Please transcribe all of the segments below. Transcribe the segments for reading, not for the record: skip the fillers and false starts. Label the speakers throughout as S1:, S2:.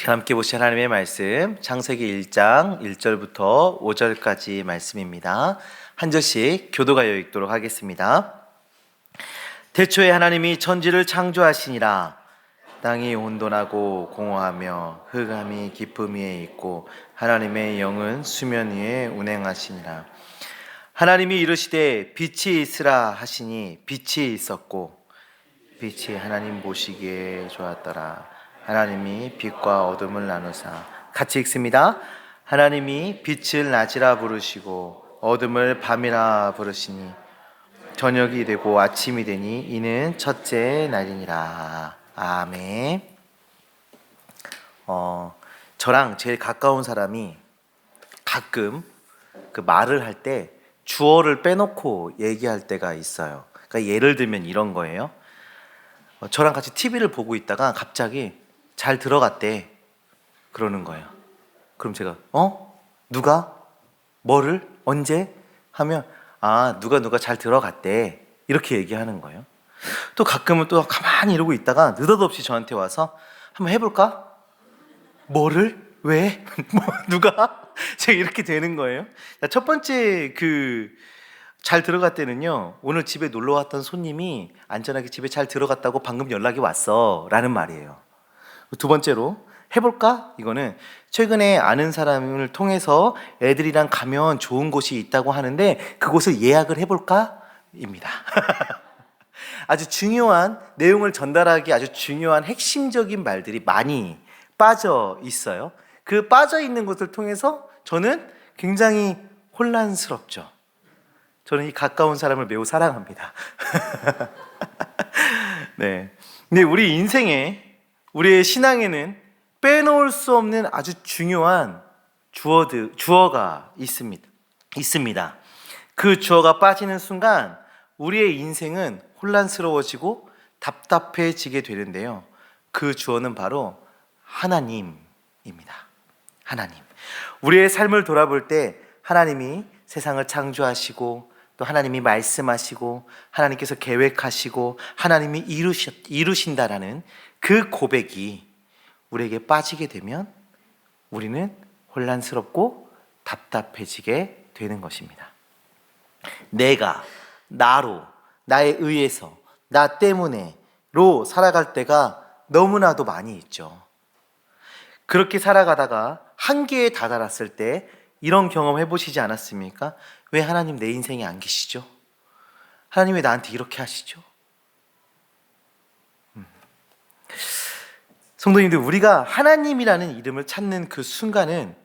S1: 함께 보실 하나님의 말씀 창세기 1장 1절부터 5절까지 말씀입니다. 한 절씩 교도가여 읽도록 하겠습니다. 태초에 하나님이 천지를 창조하시니라. 땅이 혼돈하고 공허하며 흑암이 깊음 위에 있고 하나님의 영은 수면 위에 운행하시니라. 하나님이 이르시되 빛이 있으라 하시니 빛이 있었고 빛이 하나님 보시기에 좋았더라. 하나님이 빛과 어둠을 나누사. 같이 읽습니다. 하나님이 빛을 낮이라 부르시고 어둠을 밤이라 부르시니 저녁이 되고 아침이 되니 이는 첫째 날이니라. 아멘. 저랑 제일 가까운 사람이 가끔 그 말을 할 때 주어를 빼놓고 얘기할 때가 있어요. 그러니까 예를 들면 이런 거예요. 저랑 같이 TV를 보고 있다가 갑자기 잘 들어갔대 그러는 거예요. 그럼 제가 누가? 뭐를? 언제? 하면 누가 잘 들어갔대 이렇게 얘기하는 거예요. 또 가끔은 또 가만히 이러고 있다가 느닷없이 저한테 와서 한번 해볼까? 뭐를? 왜? 누가? 제가 이렇게 되는 거예요. 첫 번째 잘 들어갔대는요, 오늘 집에 놀러 왔던 손님이 안전하게 집에 잘 들어갔다고 방금 연락이 왔어 라는 말이에요. 두 번째로 해볼까? 이거는 최근에 아는 사람을 통해서 애들이랑 가면 좋은 곳이 있다고 하는데 그곳을 예약을 해볼까? 입니다. 아주 중요한 내용을 전달하기 아주 중요한 핵심적인 말들이 많이 빠져 있어요. 그 빠져 있는 것을 통해서 저는 굉장히 혼란스럽죠. 저는 이 가까운 사람을 매우 사랑합니다. 네. 근데 우리 인생에, 우리의 신앙에는 빼놓을 수 없는 아주 중요한 주어가 있습니다. 그 주어가 빠지는 순간 우리의 인생은 혼란스러워지고 답답해지게 되는데요. 그 주어는 바로 하나님입니다. 하나님. 우리의 삶을 돌아볼 때 하나님이 세상을 창조하시고 또 하나님이 말씀하시고 하나님께서 계획하시고 하나님이 이루신다라는 그 고백이 우리에게 빠지게 되면 우리는 혼란스럽고 답답해지게 되는 것입니다. 내가, 나로, 나에 의해서, 나 때문에로 살아갈 때가 너무나도 많이 있죠. 그렇게 살아가다가 한계에 다다랐을 때 이런 경험 해보시지 않았습니까? 왜 하나님 내 인생에 안 계시죠? 하나님 왜 나한테 이렇게 하시죠? 성도님들, 우리가 하나님이라는 이름을 찾는 그 순간은,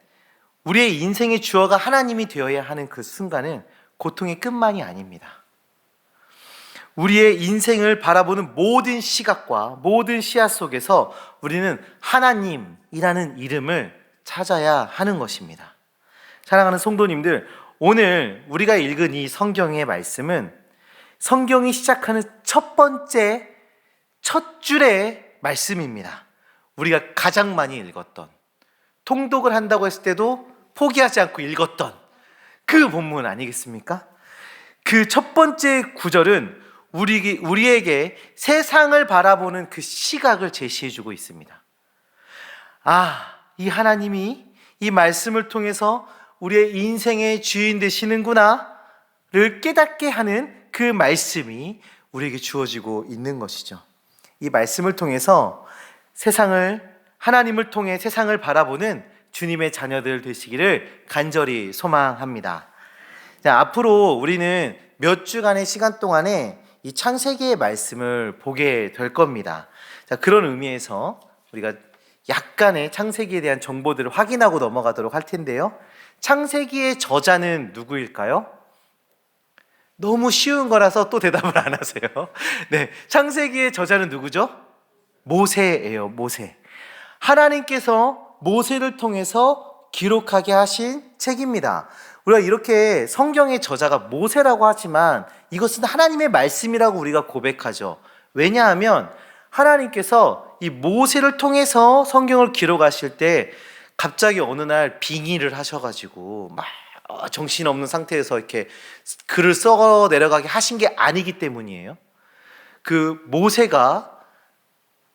S1: 우리의 인생의 주어가 하나님이 되어야 하는 그 순간은 고통의 끝만이 아닙니다. 우리의 인생을 바라보는 모든 시각과 모든 시야 속에서 우리는 하나님이라는 이름을 찾아야 하는 것입니다. 사랑하는 성도님들, 오늘 우리가 읽은 이 성경의 말씀은 성경이 시작하는 첫 줄의 말씀입니다. 우리가 가장 많이 읽었던, 통독을 한다고 했을 때도 포기하지 않고 읽었던 그 본문 아니겠습니까? 그 첫 번째 구절은 우리에게 세상을 바라보는 그 시각을 제시해주고 있습니다. 이 하나님이 이 말씀을 통해서 우리의 인생의 주인 되시는구나를 깨닫게 하는 그 말씀이 우리에게 주어지고 있는 것이죠. 이 말씀을 통해서 하나님을 통해 세상을 바라보는 주님의 자녀들 되시기를 간절히 소망합니다. 자, 앞으로 우리는 몇 주간의 시간 동안에 이 창세기의 말씀을 보게 될 겁니다. 자, 그런 의미에서 우리가 약간의 창세기에 대한 정보들을 확인하고 넘어가도록 할 텐데요. 창세기의 저자는 누구일까요? 너무 쉬운 거라서 또 대답을 안 하세요. 네, 창세기의 저자는 누구죠? 모세예요. 모세. 하나님께서 모세를 통해서 기록하게 하신 책입니다. 우리가 이렇게 성경의 저자가 모세라고 하지만 이것은 하나님의 말씀이라고 우리가 고백하죠. 왜냐하면 하나님께서 이 모세를 통해서 성경을 기록하실 때 갑자기 어느 날 빙의를 하셔가지고 막 정신없는 상태에서 이렇게 글을 써 내려가게 하신 게 아니기 때문이에요. 그 모세가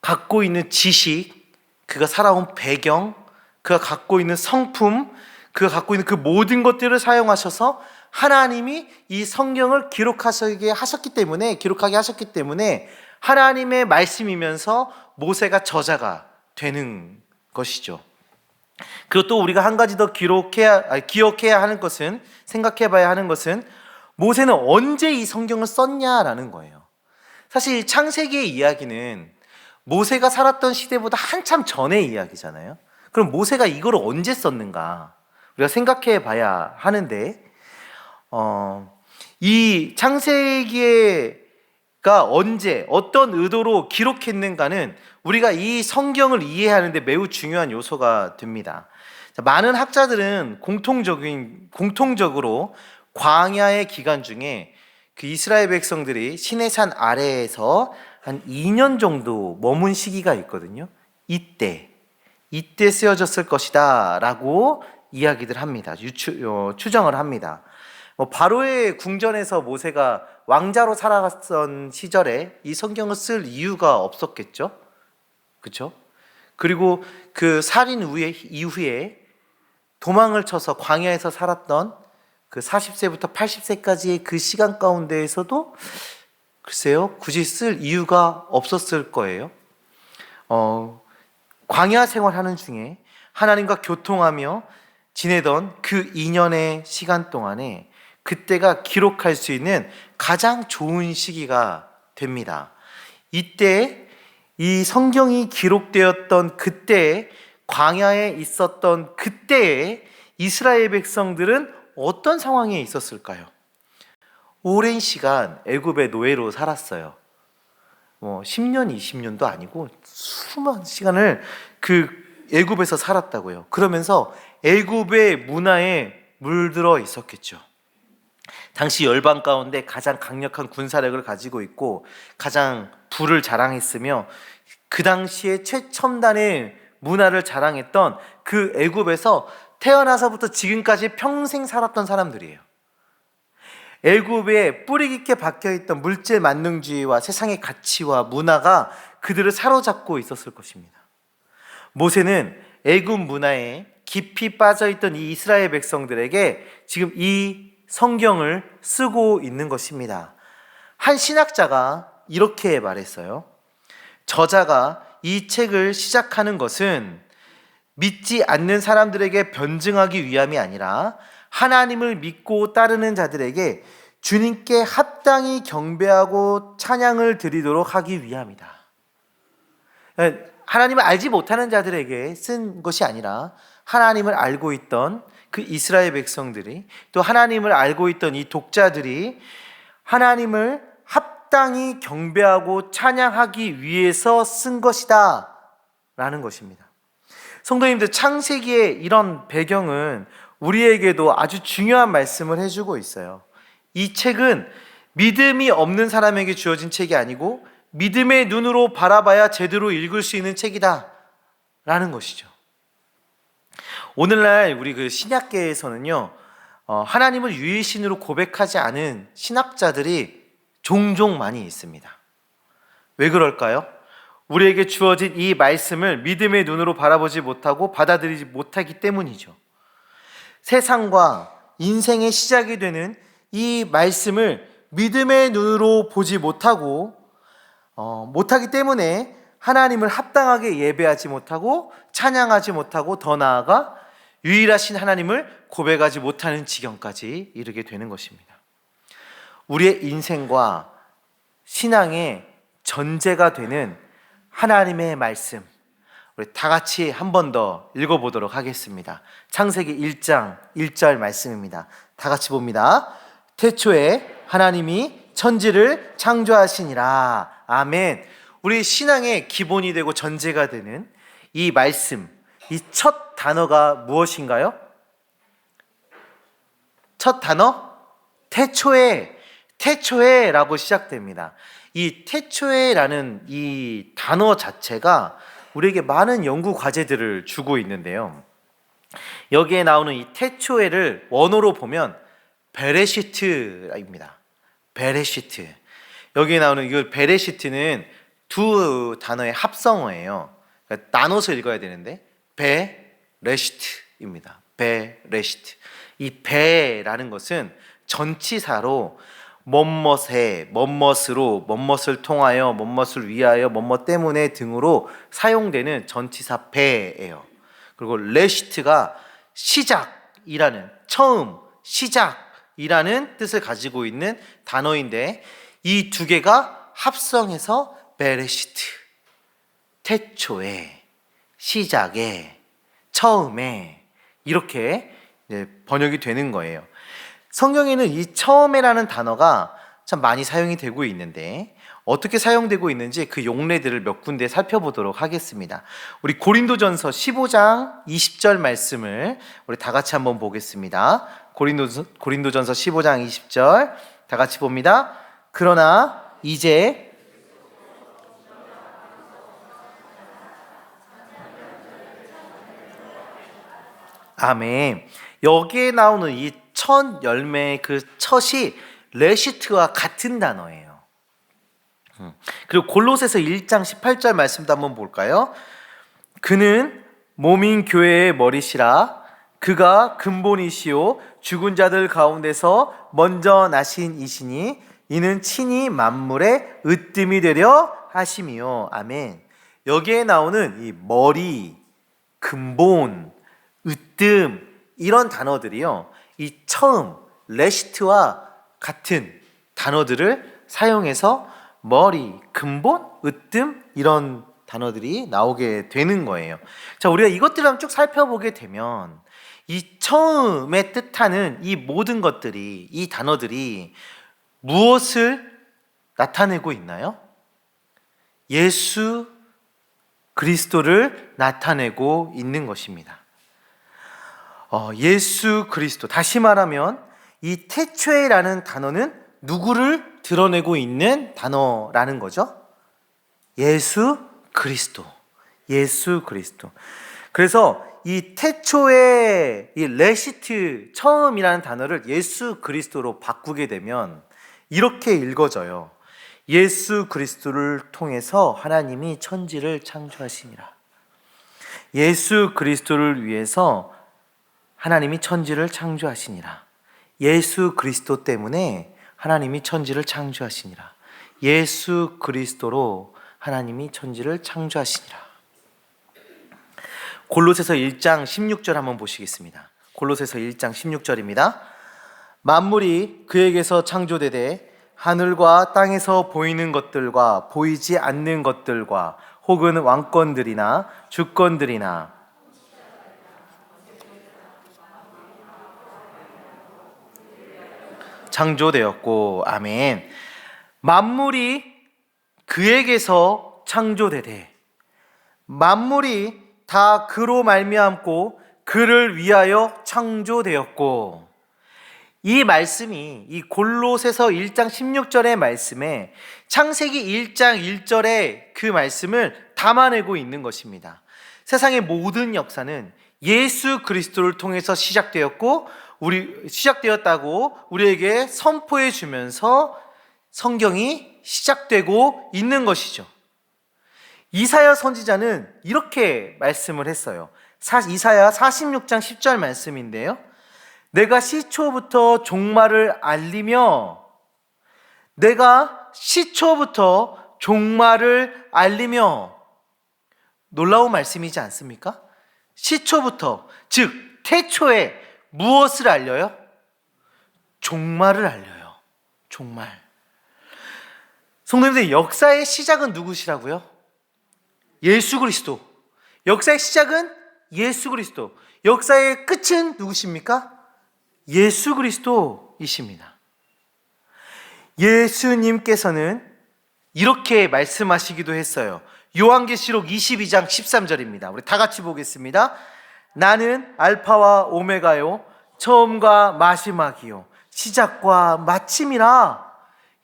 S1: 갖고 있는 지식, 그가 살아온 배경, 그가 갖고 있는 성품, 그가 갖고 있는 그 모든 것들을 사용하셔서 하나님이 이 성경을 기록하게 하셨기 때문에 하나님의 말씀이면서 모세가 저자가 되는 것이죠. 그리고 또 우리가 한 가지 더 기억해야 하는 것은, 생각해 봐야 하는 것은, 모세는 언제 이 성경을 썼냐라는 거예요. 사실 창세기의 이야기는 모세가 살았던 시대보다 한참 전의 이야기잖아요. 그럼 모세가 이걸 언제 썼는가 우리가 생각해 봐야 하는데, 이 창세기가 언제 어떤 의도로 기록했는가는 우리가 이 성경을 이해하는데 매우 중요한 요소가 됩니다. 많은 학자들은 공통적으로 광야의 기간 중에 그 이스라엘 백성들이 시내산 아래에서 한 2년 정도 머문 시기가 있거든요. 이때 쓰여졌을 것이다 라고 이야기들 합니다. 추정을 합니다. 바로의 궁전에서 모세가 왕자로 살아갔던 시절에 이 성경을 쓸 이유가 없었겠죠. 그렇죠? 그리고 그 살인 이후에 도망을 쳐서 광야에서 살았던 그 40세부터 80세까지의 그 시간 가운데에서도 글쎄요, 굳이 쓸 이유가 없었을 거예요. 광야 생활하는 중에 하나님과 교통하며 지내던 그 2년의 시간 동안에 그때가 기록할 수 있는 가장 좋은 시기가 됩니다. 이때 이 성경이 기록되었던 그때에, 광야에 있었던 그때에 이스라엘 백성들은 어떤 상황에 있었을까요? 오랜 시간 애굽의 노예로 살았어요. 10년, 20년도 아니고 수많은 시간을 그 애굽에서 살았다고요. 그러면서 애굽의 문화에 물들어 있었겠죠. 당시 열방 가운데 가장 강력한 군사력을 가지고 있고 가장 부를 자랑했으며 그 당시에 최첨단의 문화를 자랑했던 그 애굽에서 태어나서부터 지금까지 평생 살았던 사람들이에요. 애굽에 뿌리 깊게 박혀있던 물질 만능주의와 세상의 가치와 문화가 그들을 사로잡고 있었을 것입니다. 모세는 애굽 문화에 깊이 빠져있던 이 이스라엘 백성들에게 지금 이 성경을 쓰고 있는 것입니다. 한 신학자가 이렇게 말했어요. 저자가 이 책을 시작하는 것은 믿지 않는 사람들에게 변증하기 위함이 아니라 하나님을 믿고 따르는 자들에게 주님께 합당히 경배하고 찬양을 드리도록 하기 위함이다. 하나님을 알지 못하는 자들에게 쓴 것이 아니라 하나님을 알고 있던 그 이스라엘 백성들이, 또 하나님을 알고 있던 이 독자들이 하나님을 합당히 경배하고 찬양하기 위해서 쓴 것이다 라는 것입니다. 성도님들, 창세기의 이런 배경은 우리에게도 아주 중요한 말씀을 해주고 있어요. 이 책은 믿음이 없는 사람에게 주어진 책이 아니고 믿음의 눈으로 바라봐야 제대로 읽을 수 있는 책이다 라는 것이죠. 오늘날 우리 그 신약계에서는요, 하나님을 유일신으로 고백하지 않은 신학자들이 종종 많이 있습니다. 왜 그럴까요? 우리에게 주어진 이 말씀을 믿음의 눈으로 바라보지 못하고 받아들이지 못하기 때문이죠. 세상과 인생의 시작이 되는 이 말씀을 믿음의 눈으로 보지 못하기 때문에 하나님을 합당하게 예배하지 못하고 찬양하지 못하고, 더 나아가 유일하신 하나님을 고백하지 못하는 지경까지 이르게 되는 것입니다. 우리의 인생과 신앙의 전제가 되는 하나님의 말씀, 우리 다 같이 한 번 더 읽어보도록 하겠습니다. 창세기 1장 1절 말씀입니다. 다 같이 봅니다. 태초에 하나님이 천지를 창조하시니라. 아멘. 우리 신앙의 기본이 되고 전제가 되는 이 말씀, 이 첫 단어가 무엇인가요? 첫 단어? 태초에 라고 시작됩니다. 이 태초에라는 이 단어 자체가 우리에게 많은 연구 과제들을 주고 있는데요. 여기에 나오는 이 태초에를 원어로 보면 베레시트입니다. 베레시트. 여기에 나오는 이 베레시트는 두 단어의 합성어예요. 그러니까 나눠서 읽어야 되는데 베레시트입니다. 베레시트. 이 베라는 것은 전치사로 뭐뭇에, 뭐뭇으로, 뭐뭇을 통하여, 뭐뭇을 위하여, 뭐뭇 때문에 등으로 사용되는 전치사 베예요. 그리고 레시트가 시작이라는, 처음, 시작이라는 뜻을 가지고 있는 단어인데, 이 두 개가 합성해서 베레시트, 태초에, 시작에, 처음에, 이렇게 번역이 되는 거예요. 성경에는 이 처음에라는 단어가 참 많이 사용이 되고 있는데, 어떻게 사용되고 있는지 그 용례들을 몇 군데 살펴보도록 하겠습니다. 우리 고린도전서 15장 20절 말씀을 우리 다 같이 한번 보겠습니다. 고린도전서 15장 20절 다 같이 봅니다. 그러나 이제 아멘. 여기에 나오는 이 첫 열매의 그 첫이 레시트와 같은 단어예요. 그리고 골로새서 1장 18절 말씀도 한번 볼까요? 그는 몸인 교회의 머리시라. 그가 근본이시요 죽은 자들 가운데서 먼저 나신 이시니 이는 친히 만물의 으뜸이 되려 하심이요. 아멘. 여기에 나오는 이 머리, 근본, 으뜸 이런 단어들이요, 이 처음, 레시트와 같은 단어들을 사용해서 머리, 근본, 으뜸 이런 단어들이 나오게 되는 거예요. 자, 우리가 이것들을 한번 쭉 살펴보게 되면 이 처음에 뜻하는 이 모든 것들이, 이 단어들이 무엇을 나타내고 있나요? 예수 그리스도를 나타내고 있는 것입니다. 예수 그리스도, 다시 말하면 이 태초에라는 단어는 누구를 드러내고 있는 단어라는 거죠? 예수 그리스도. 예수 그리스도. 그래서 이 태초에 이 레시트, 처음이라는 단어를 예수 그리스도로 바꾸게 되면 이렇게 읽어져요. 예수 그리스도를 통해서 하나님이 천지를 창조하시니라. 예수 그리스도를 위해서 하나님이 천지를 창조하시니라. 예수 그리스도 때문에 하나님이 천지를 창조하시니라. 예수 그리스도로 하나님이 천지를 창조하시니라. 골로새서 1장 16절 한번 보시겠습니다. 골로새서 1장 16절입니다. 만물이 그에게서 창조되되 하늘과 땅에서 보이는 것들과 보이지 않는 것들과 혹은 왕권들이나 주권들이나 창조되었고, 아멘. 만물이 그에게서 창조되되, 만물이 다 그로 말미암고 그를 위하여 창조되었고, 이 말씀이 이 골로새서 1장 16절의 말씀에 창세기 1장 1절의 그 말씀을 담아내고 있는 것입니다. 세상의 모든 역사는 예수 그리스도를 통해서 시작되었다고 우리에게 선포해 주면서 성경이 시작되고 있는 것이죠. 이사야 선지자는 이렇게 말씀을 했어요. 이사야 46장 10절 말씀인데요. 내가 시초부터 종말을 알리며, 내가 시초부터 종말을 알리며, 놀라운 말씀이지 않습니까? 시초부터, 즉 태초에 무엇을 알려요? 종말을 알려요. 종말. 성도님들, 역사의 시작은 누구시라고요? 예수 그리스도. 역사의 시작은 예수 그리스도. 역사의 끝은 누구십니까? 예수 그리스도이십니다. 예수님께서는 이렇게 말씀하시기도 했어요. 요한계시록 22장 13절입니다. 우리 다 같이 보겠습니다. 나는 알파와 오메가요, 처음과 마지막이요, 시작과 마침이라.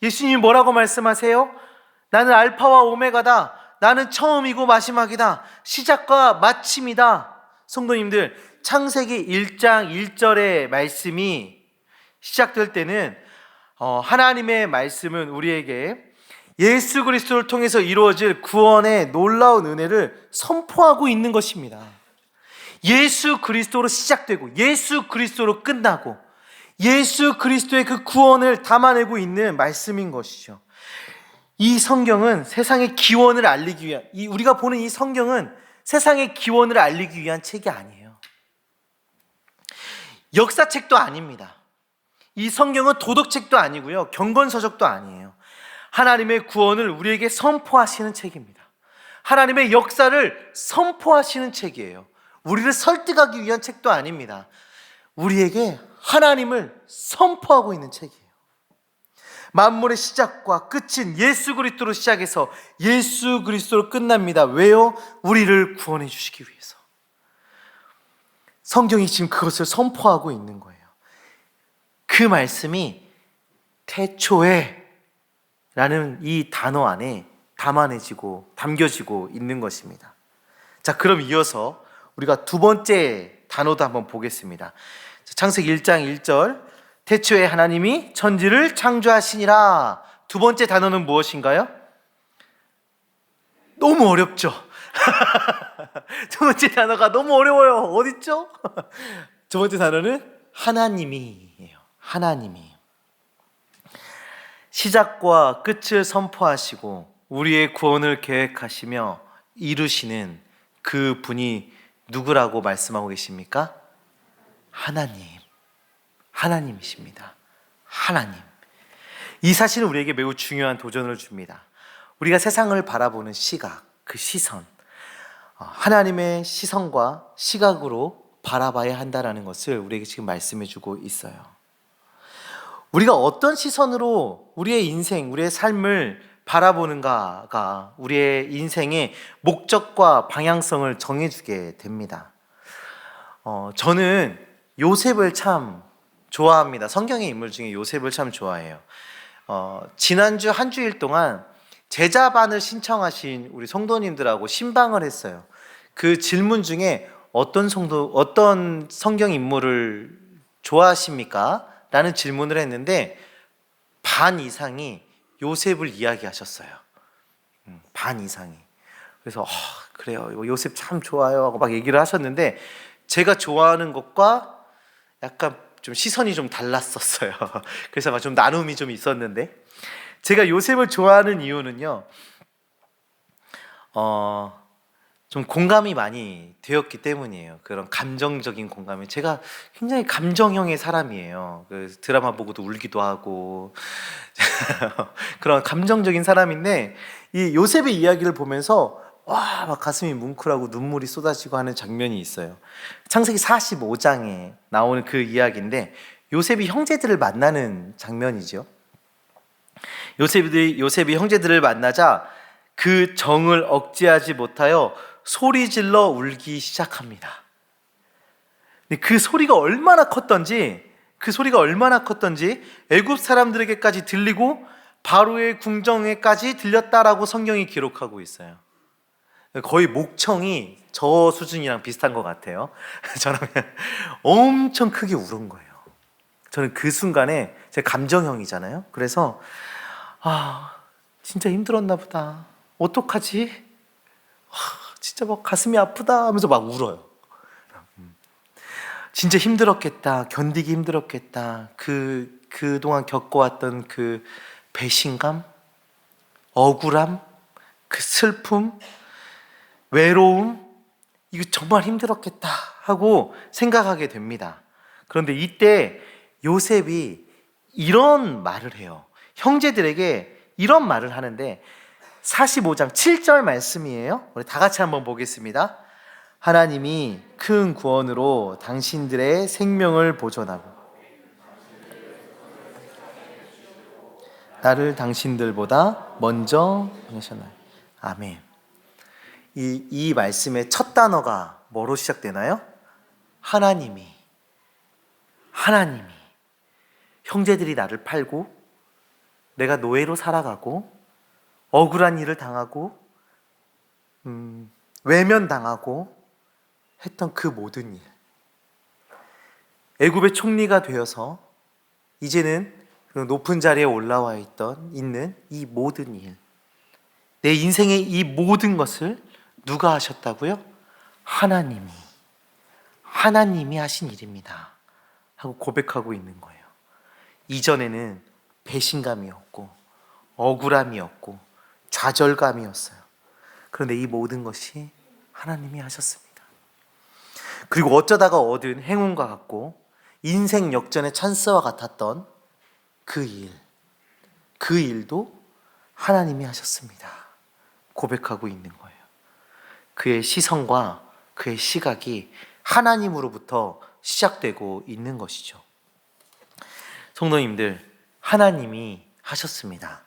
S1: 예수님이 뭐라고 말씀하세요? 나는 알파와 오메가다. 나는 처음이고 마지막이다. 시작과 마침이다. 성도님들, 창세기 1장 1절의 말씀이 시작될 때는 하나님의 말씀은 우리에게 예수 그리스도를 통해서 이루어질 구원의 놀라운 은혜를 선포하고 있는 것입니다. 예수 그리스도로 시작되고 예수 그리스도로 끝나고 예수 그리스도의 그 구원을 담아내고 있는 말씀인 것이죠. 이 성경은 세상의 기원을 알리기 위한, 우리가 보는 이 성경은 세상의 기원을 알리기 위한 책이 아니에요. 역사책도 아닙니다. 이 성경은 도덕책도 아니고요, 경건서적도 아니에요. 하나님의 구원을 우리에게 선포하시는 책입니다. 하나님의 역사를 선포하시는 책이에요. 우리를 설득하기 위한 책도 아닙니다. 우리에게 하나님을 선포하고 있는 책이에요. 만물의 시작과 끝인 예수 그리스도로 시작해서 예수 그리스도로 끝납니다. 왜요? 우리를 구원해 주시기 위해서. 성경이 지금 그것을 선포하고 있는 거예요. 그 말씀이 태초에 라는 이 단어 안에 담겨지고 있는 것입니다. 자, 그럼 이어서 우리가 두 번째 단어도 한번 보겠습니다. 창세기 1장 1절, 태초에 하나님이 천지를 창조하시니라. 두 번째 단어는 무엇인가요? 너무 어렵죠? 두 번째 단어가 너무 어려워요. 어딨죠? 두 번째 단어는 하나님이에요. 하나님이 시작과 끝을 선포하시고 우리의 구원을 계획하시며 이루시는 그 분이 누구라고 말씀하고 계십니까? 하나님이십니다. 하나님. 이 사실은 우리에게 매우 중요한 도전을 줍니다. 우리가 세상을 바라보는 시각, 그 시선, 하나님의 시선과 시각으로 바라봐야 한다는 것을 우리에게 지금 말씀해 주고 있어요. 우리가 어떤 시선으로 우리의 인생, 우리의 삶을 바라보는가가 우리의 인생의 목적과 방향성을 정해주게 됩니다. 저는 요셉을 참 좋아합니다. 성경의 인물 중에 요셉을 참 좋아해요. 지난주 한 주일 동안 제자반을 신청하신 우리 성도님들하고 신방을 했어요. 그 질문 중에 어떤 성경 인물을 좋아하십니까? 라는 질문을 했는데 반 이상이 요셉을 이야기하셨어요. 반 이상이. 그래서 그래요, 요셉 참 좋아요 하고 막 얘기를 하셨는데 제가 좋아하는 것과 약간 좀 시선이 좀 달랐었어요. 그래서 막 좀 나눔이 좀 있었는데, 제가 요셉을 좋아하는 이유는요, 좀 공감이 많이 되었기 때문이에요. 그런 감정적인 공감이. 제가 굉장히 감정형의 사람이에요. 그 드라마 보고도 울기도 하고 그런 감정적인 사람인데, 이 요셉의 이야기를 보면서 막 가슴이 뭉클하고 눈물이 쏟아지고 하는 장면이 있어요. 창세기 45장에 나오는 그 이야기인데, 요셉이 형제들을 만나는 장면이죠. 요셉이 형제들을 만나자 그 정을 억제하지 못하여 소리질러 울기 시작합니다. 근데 그 소리가 얼마나 컸던지 애굽 사람들에게까지 들리고 바로의 궁정에까지 들렸다라고 성경이 기록하고 있어요. 거의 목청이 저 수준이랑 비슷한 것 같아요. 저는 엄청 크게 울은 거예요. 저는 그 순간에, 제가 감정형이잖아요. 그래서 진짜 힘들었나 보다, 어떡하지? 진짜 막 가슴이 아프다 하면서 막 울어요. 진짜 힘들었겠다, 견디기 힘들었겠다. 그동안 겪어왔던 그 배신감, 억울함, 그 슬픔, 외로움, 이거 정말 힘들었겠다 하고 생각하게 됩니다. 그런데 이때 요셉이 이런 말을 해요. 형제들에게 이런 말을 하는데, 45장 7절 말씀이에요. 우리 다 같이 한번 보겠습니다. 하나님이 큰 구원으로 당신들의 생명을 보존하고 나를 당신들보다 먼저 보내셨나요? 아멘. 이 말씀의 첫 단어가 뭐로 시작되나요? 하나님이. 형제들이 나를 팔고 내가 노예로 살아가고 억울한 일을 당하고 외면당하고 했던 그 모든 일, 애굽의 총리가 되어서 이제는 그리고 높은 자리에 올라와 있는 이 모든 일, 내 인생의 이 모든 것을 누가 하셨다고요? 하나님이 하신 일입니다 하고 고백하고 있는 거예요. 이전에는 배신감이었고 억울함이었고 좌절감이었어요. 그런데 이 모든 것이 하나님이 하셨습니다. 그리고 어쩌다가 얻은 행운과 같고 인생 역전의 찬스와 같았던 그 일도 하나님이 하셨습니다 고백하고 있는 거예요. 그의 시선과 그의 시각이 하나님으로부터 시작되고 있는 것이죠. 성도님들, 하나님이 하셨습니다.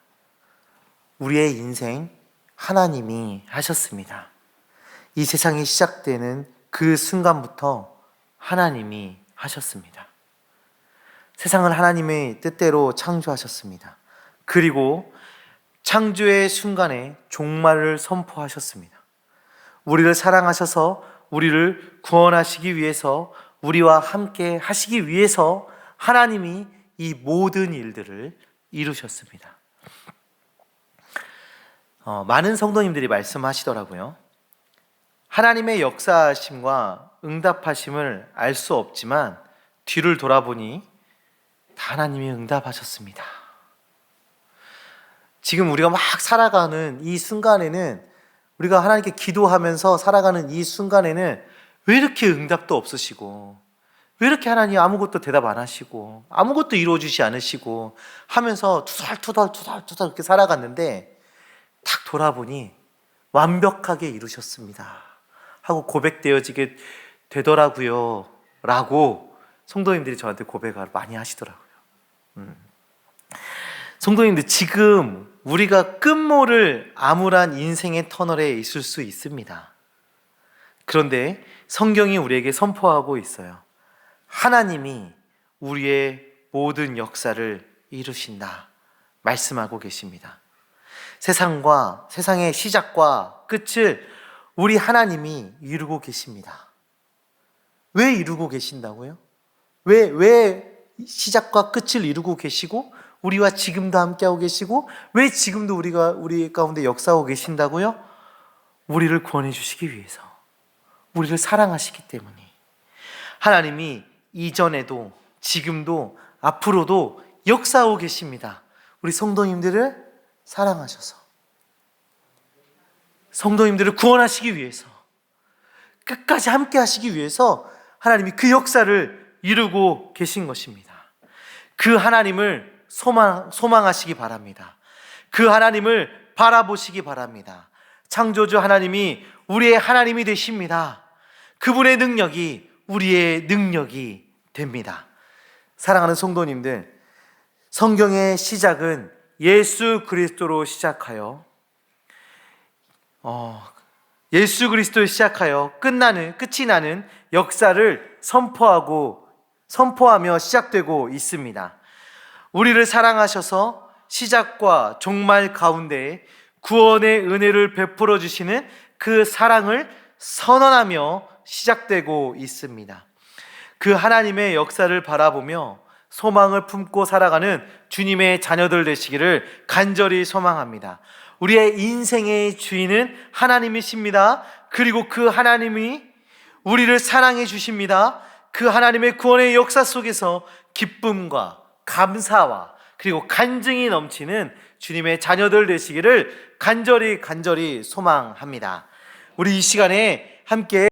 S1: 우리의 인생 하나님이 하셨습니다. 이 세상이 시작되는 그 순간부터 하나님이 하셨습니다. 세상을 하나님의 뜻대로 창조하셨습니다. 그리고 창조의 순간에 종말을 선포하셨습니다. 우리를 사랑하셔서 우리를 구원하시기 위해서, 우리와 함께 하시기 위해서 하나님이 이 모든 일들을 이루셨습니다. 많은 성도님들이 말씀하시더라고요. 하나님의 역사하심과 응답하심을 알 수 없지만 뒤를 돌아보니 다 하나님이 응답하셨습니다. 지금 우리가 막 살아가는 이 순간에는, 우리가 하나님께 기도하면서 살아가는 이 순간에는 왜 이렇게 응답도 없으시고, 왜 이렇게 하나님 아무것도 대답 안 하시고 아무것도 이루어주지 않으시고 하면서 투덜투덜 이렇게 살아갔는데, 딱 돌아보니 완벽하게 이루셨습니다 하고 고백되어지게 되더라고요 라고 성도님들이 저한테 고백을 많이 하시더라고요. 성도님들, 지금 우리가 끝모를 암울한 인생의 터널에 있을 수 있습니다. 그런데 성경이 우리에게 선포하고 있어요. 하나님이 우리의 모든 역사를 이루신다 말씀하고 계십니다. 세상의 시작과 끝을 우리 하나님이 이루고 계십니다. 왜 이루고 계신다고요? 왜 시작과 끝을 이루고 계시고 우리와 지금도 함께하고 계시고 왜 지금도 우리 가운데 역사하고 계신다고요? 우리를 구원해 주시기 위해서, 우리를 사랑하시기 때문에. 하나님이 이전에도 지금도 앞으로도 역사하고 계십니다. 우리 성도님들을 사랑하셔서, 성도님들을 구원하시기 위해서, 끝까지 함께 하시기 위해서 하나님이 그 역사를 이루고 계신 것입니다. 그 하나님을 소망하시기 바랍니다. 그 하나님을 바라보시기 바랍니다. 창조주 하나님이 우리의 하나님이 되십니다. 그분의 능력이 우리의 능력이 됩니다. 사랑하는 성도님들, 성경의 시작은 예수 그리스도로 시작하여 끝이 나는 역사를 선포하며 시작되고 있습니다. 우리를 사랑하셔서 시작과 종말 가운데 구원의 은혜를 베풀어 주시는 그 사랑을 선언하며 시작되고 있습니다. 그 하나님의 역사를 바라보며 소망을 품고 살아가는 주님의 자녀들 되시기를 간절히 소망합니다. 우리의 인생의 주인은 하나님이십니다. 그리고 그 하나님이 우리를 사랑해 주십니다. 그 하나님의 구원의 역사 속에서 기쁨과 감사와 그리고 간증이 넘치는 주님의 자녀들 되시기를 간절히 소망합니다. 우리 이 시간에 함께